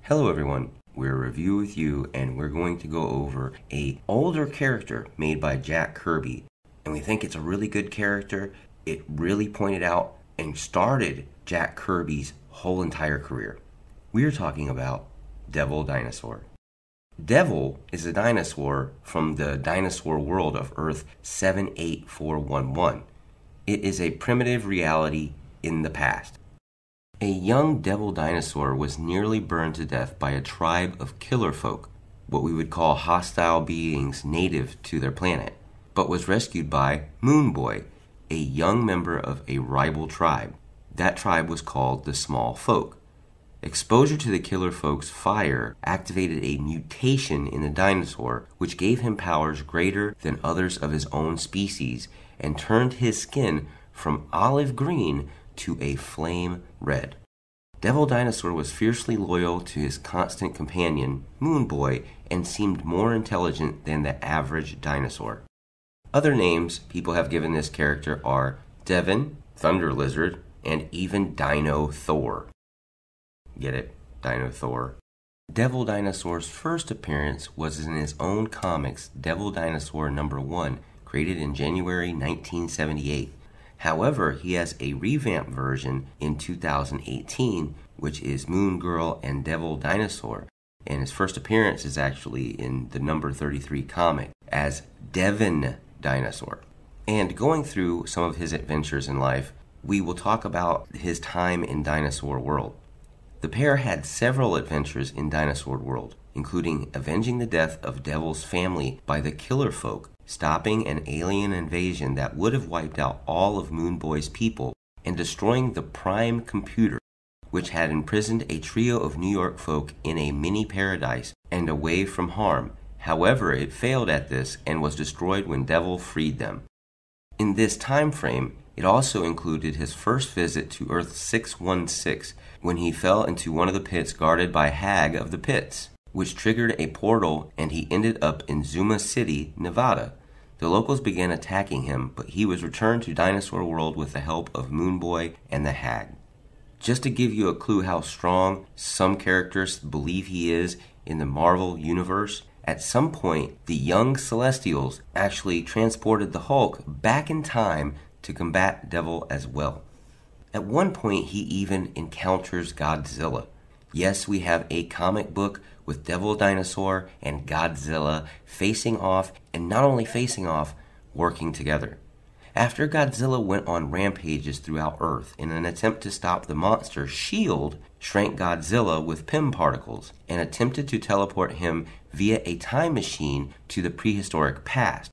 Hello everyone, we're Review With You, and we're going to go over a older character made by Jack Kirby. And we think it's a really good character. It really pointed out and started Jack Kirby's whole entire career. We are talking about Devil Dinosaur. Devil is a dinosaur from the dinosaur world of Earth 78411. It is a primitive reality in the past. A young devil dinosaur was nearly burned to death by a tribe of killer folk, what we would call hostile beings native to their planet, but was rescued by Moon Boy, a young member of a rival tribe. That tribe was called the Small Folk. Exposure to the killer folk's fire activated a mutation in the dinosaur, which gave him powers greater than others of his own species and turned his skin from olive green to a flame red. Devil Dinosaur was fiercely loyal to his constant companion, Moon Boy, and seemed more intelligent than the average dinosaur. Other names people have given this character are Devin, Thunder Lizard, and even Dino Thor. Get it? Dino Thor. Devil Dinosaur's first appearance was in his own comics, Devil Dinosaur #1, created in January 1978. However, he has a revamped version in 2018, which is Moon Girl and Devil Dinosaur, and his first appearance is actually in the #33 comic as Devin Dinosaur. And going through some of his adventures in life, we will talk about his time in Dinosaur World. The pair had several adventures in Dinosaur World, including avenging the death of Devil's family by the Killer Folk, stopping an alien invasion that would have wiped out all of Moon Boy's people, and destroying the Prime Computer, which had imprisoned a trio of New York folk in a mini-paradise and away from harm. However, it failed at this and was destroyed when Devil freed them. In this time frame, it also included his first visit to Earth 616, when he fell into one of the pits guarded by Hag of the Pits, which triggered a portal, and he ended up in Zuma City, Nevada. The locals began attacking him, but he was returned to Dinosaur World with the help of Moon Boy and the Hag. Just to give you a clue how strong some characters believe he is in the Marvel Universe, at some point the young Celestials actually transported the Hulk back in time to combat Devil as well. At one point he even encounters Godzilla. Yes, we have a comic book with Devil Dinosaur and Godzilla facing off, and not only facing off, working together. After Godzilla went on rampages throughout Earth in an attempt to stop the monster, S.H.I.E.L.D. shrank Godzilla with PIM particles and attempted to teleport him via a time machine to the prehistoric past.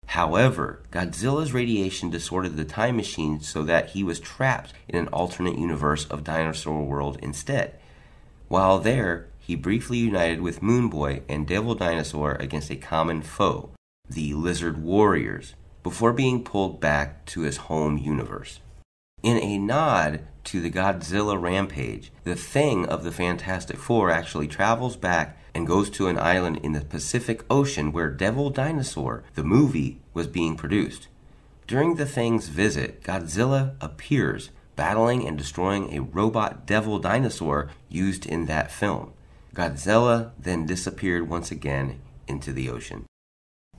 However, Godzilla's radiation distorted the time machine so that he was trapped in an alternate universe of Dinosaur World instead. While there, he briefly united with Moon Boy and Devil Dinosaur against a common foe, the Lizard Warriors, before being pulled back to his home universe. In a nod to the Godzilla rampage, the Thing of the Fantastic Four actually travels back and goes to an island in the Pacific Ocean where Devil Dinosaur, the movie, was being produced. During the Thing's visit, Godzilla appears, battling and destroying a robot Devil Dinosaur used in that film. Godzilla then disappeared once again into the ocean.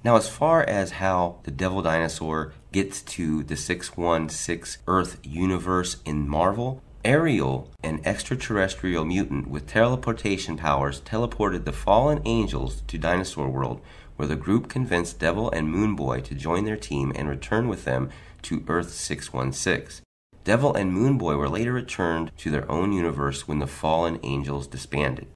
Now, as far as how the Devil Dinosaur gets to the 616 Earth universe in Marvel, Ariel, an extraterrestrial mutant with teleportation powers, teleported the fallen angels to Dinosaur World, where the group convinced Devil and Moon Boy to join their team and return with them to Earth 616. Devil and Moon Boy were later returned to their own universe when the fallen angels disbanded.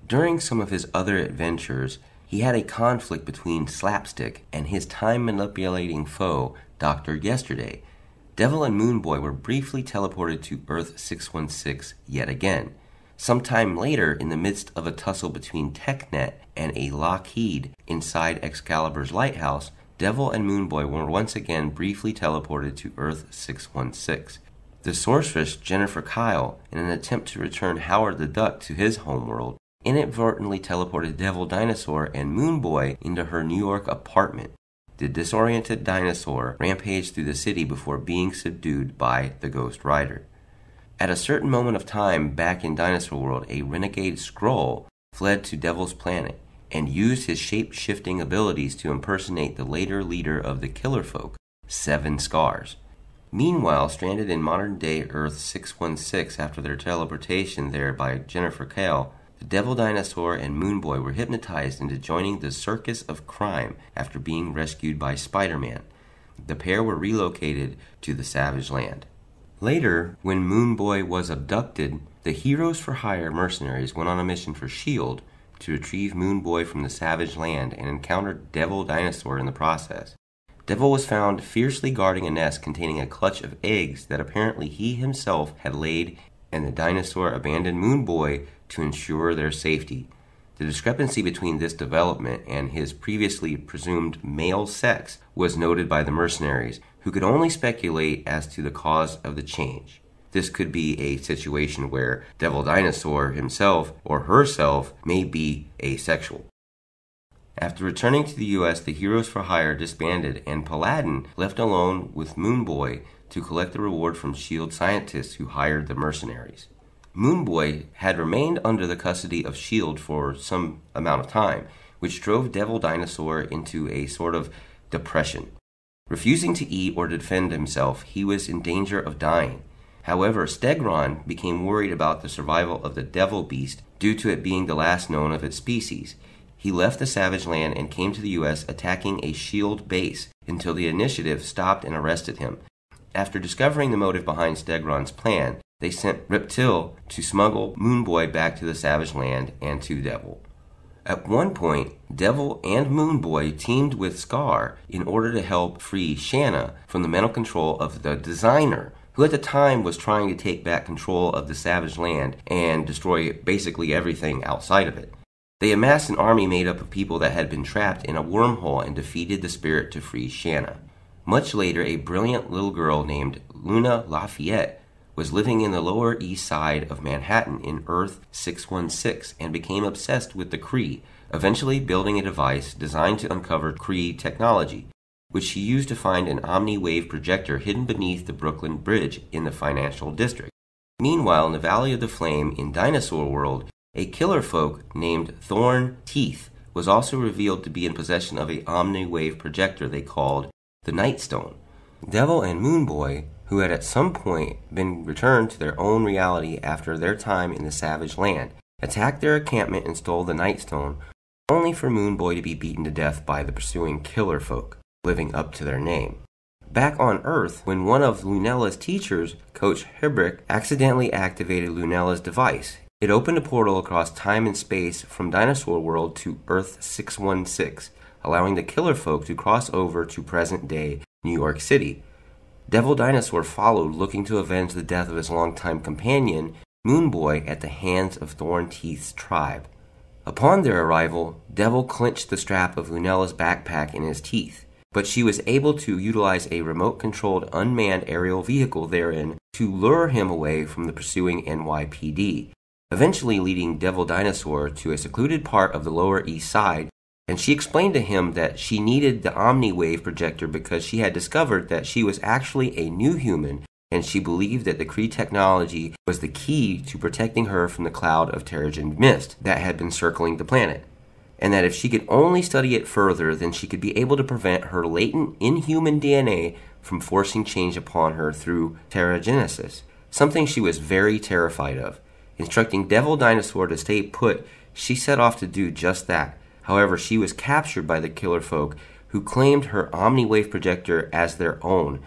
During some of his other adventures, he had a conflict between Slapstick and his time-manipulating foe, Dr. Yesterday. Devil and Moon Boy were briefly teleported to Earth 616 yet again. Sometime later, in the midst of a tussle between TechNet and a Lockheed inside Excalibur's lighthouse, Devil and Moon Boy were once again briefly teleported to Earth 616. The sorceress Jennifer Kyle, in an attempt to return Howard the Duck to his homeworld, inadvertently teleported Devil Dinosaur and Moon Boy into her New York apartment. The disoriented dinosaur rampaged through the city before being subdued by the Ghost Rider. At a certain moment of time back in Dinosaur World, a renegade Skrull fled to Devil's planet and used his shape-shifting abilities to impersonate the later leader of the Killer Folk, Seven Scars. Meanwhile, stranded in modern-day Earth 616 after their teleportation there by Jennifer Kale, the Devil Dinosaur and Moon Boy were hypnotized into joining the Circus of Crime after being rescued by Spider-Man. The pair were relocated to the Savage Land. Later, when Moon Boy was abducted, the Heroes for Hire mercenaries went on a mission for S.H.I.E.L.D. to retrieve Moon Boy from the Savage Land and encountered Devil Dinosaur in the process. Devil was found fiercely guarding a nest containing a clutch of eggs that apparently he himself had laid, and the dinosaur abandoned Moon Boy to ensure their safety. The discrepancy between this development and his previously presumed male sex was noted by the mercenaries, who could only speculate as to the cause of the change. This could be a situation where Devil Dinosaur himself or herself may be asexual. After returning to the U.S., the Heroes for Hire disbanded, and Paladin left alone with Moon Boy to collect the reward from S.H.I.E.L.D. scientists who hired the mercenaries. Moon Boy had remained under the custody of S.H.I.E.L.D. for some amount of time, which drove Devil Dinosaur into a sort of depression. Refusing to eat or defend himself, he was in danger of dying. However, Stegron became worried about the survival of the Devil Beast due to it being the last known of its species. He left the Savage Land and came to the U.S. attacking a S.H.I.E.L.D. base until the Initiative stopped and arrested him. After discovering the motive behind Stegron's plan, they sent Reptile to smuggle Moon Boy back to the Savage Land and to Devil. At one point, Devil and Moon Boy teamed with Scar in order to help free Shanna from the mental control of the Designer, who at the time was trying to take back control of the Savage Land and destroy basically everything outside of it. They amassed an army made up of people that had been trapped in a wormhole and defeated the spirit to free Shanna. Much later, a brilliant little girl named Luna Lafayette was living in the Lower East Side of Manhattan in Earth 616 and became obsessed with the Kree, eventually building a device designed to uncover Kree technology, which she used to find an omni-wave projector hidden beneath the Brooklyn Bridge in the financial district. Meanwhile, in the Valley of the Flame in Dinosaur World, a killer folk named Thorn Teeth was also revealed to be in possession of a omni-wave projector they called the Nightstone. Devil and Moon Boy, who had at some point been returned to their own reality after their time in the Savage Land, attacked their encampment and stole the Nightstone, only for Moon Boy to be beaten to death by the pursuing killer folk, living up to their name. Back on Earth, when one of Lunella's teachers, Coach Hebrick, accidentally activated Lunella's device, it opened a portal across time and space from Dinosaur World to Earth 616, allowing the killer folk to cross over to present-day New York City. Devil Dinosaur followed, looking to avenge the death of his longtime companion, Moon Boy, at the hands of Thorn Teeth's tribe. Upon their arrival, Devil clenched the strap of Lunella's backpack in his teeth, but she was able to utilize a remote-controlled unmanned aerial vehicle therein to lure him away from the pursuing NYPD, eventually leading Devil Dinosaur to a secluded part of the Lower East Side, and she explained to him that she needed the Omni-Wave projector because she had discovered that she was actually a new human, and she believed that the Kree technology was the key to protecting her from the cloud of Terrigen mist that had been circling the planet, and that if she could only study it further, then she could be able to prevent her latent inhuman DNA from forcing change upon her through Terrigenesis, something she was very terrified of. Instructing Devil Dinosaur to stay put, she set off to do just that. However, she was captured by the killer folk, who claimed her Omni-Wave projector as their own.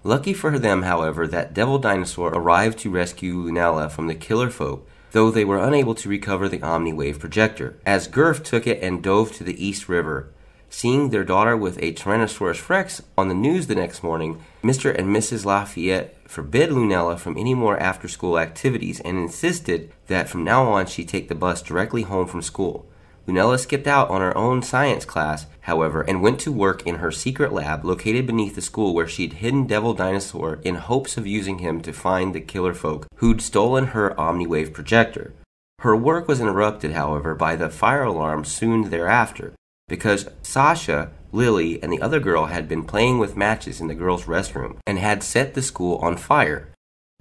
Lucky for them, however, that Devil Dinosaur arrived to rescue Lunella from the killer folk, though they were unable to recover the Omni-Wave projector, as Gurf took it and dove to the East River. Seeing their daughter with a Tyrannosaurus Rex on the news the next morning, Mr. and Mrs. Lafayette forbid Lunella from any more after-school activities and insisted that from now on she take the bus directly home from school. Lunella skipped out on her own science class, however, and went to work in her secret lab located beneath the school where she'd hidden Devil Dinosaur in hopes of using him to find the killer folk who'd stolen her Omni-Wave projector. Her work was interrupted, however, by the fire alarm soon thereafter, because Sasha, Lily, and the other girl had been playing with matches in the girls' restroom and had set the school on fire.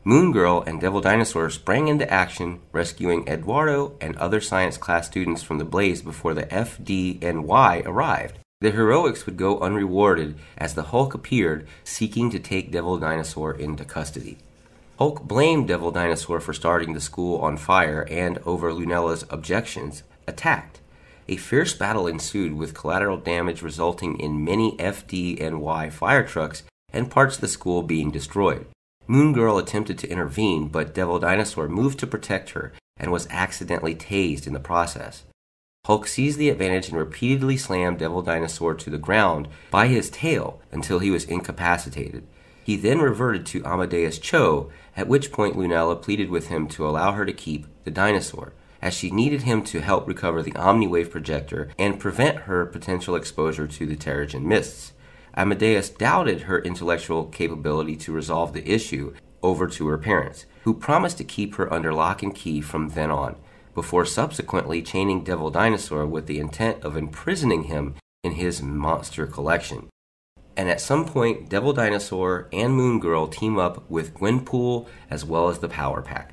Moon Girl and Devil Dinosaur sprang into action, rescuing Eduardo and other science class students from the blaze before the F, D, and Y arrived. Their heroics would go unrewarded as the Hulk appeared, seeking to take Devil Dinosaur into custody. Hulk blamed Devil Dinosaur for starting the school on fire and, over Lunella's objections, attacked. A fierce battle ensued with collateral damage resulting in many F, D, and Y fire trucks and parts of the school being destroyed. Moon Girl attempted to intervene, but Devil Dinosaur moved to protect her and was accidentally tased in the process. Hulk seized the advantage and repeatedly slammed Devil Dinosaur to the ground by his tail until he was incapacitated. He then reverted to Amadeus Cho, at which point Lunella pleaded with him to allow her to keep the dinosaur, as she needed him to help recover the Omniwave projector and prevent her potential exposure to the Terrigen mists. Amadeus doubted her intellectual capability to resolve the issue over to her parents, who promised to keep her under lock and key from then on, before subsequently chaining Devil Dinosaur with the intent of imprisoning him in his monster collection. And at some point, Devil Dinosaur and Moon Girl team up with Gwenpool as well as the Power Pack.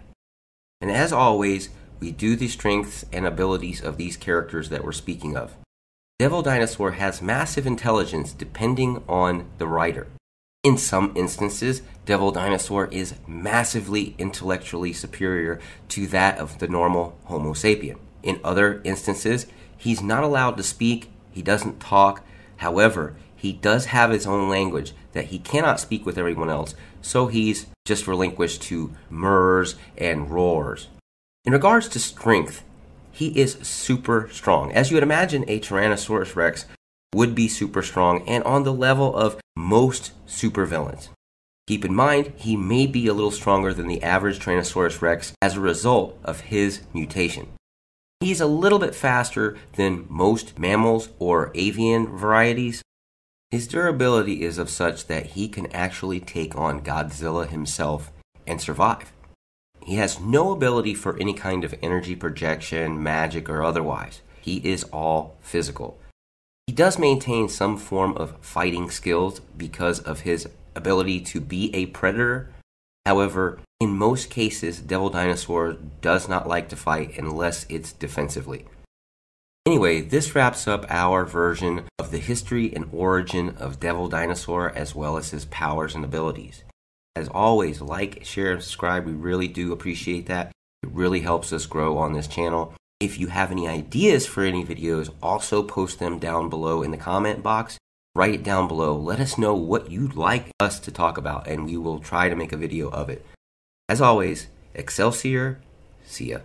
And as always, we do the strengths and abilities of these characters that we're speaking of. Devil Dinosaur has massive intelligence depending on the writer. In some instances, Devil Dinosaur is massively intellectually superior to that of the normal Homo sapien. In other instances, he's not allowed to speak, he doesn't talk. However, he does have his own language that he cannot speak with everyone else, so he's just relinquished to murrs and roars. In regards to strength, he is super strong. As you would imagine, a Tyrannosaurus Rex would be super strong and on the level of most supervillains. Keep in mind, he may be a little stronger than the average Tyrannosaurus Rex as a result of his mutation. He's a little bit faster than most mammals or avian varieties. His durability is of such that he can actually take on Godzilla himself and survive. He has no ability for any kind of energy projection, magic, or otherwise. He is all physical. He does maintain some form of fighting skills because of his ability to be a predator. However, in most cases, Devil Dinosaur does not like to fight unless it's defensively. Anyway, this wraps up our version of the history and origin of Devil Dinosaur as well as his powers and abilities. As always, like, share, and subscribe. We really do appreciate that. It really helps us grow on this channel. If you have any ideas for any videos, also post them down below in the comment box. Write it down below. Let us know what you'd like us to talk about, and we will try to make a video of it. As always, Excelsior. See ya.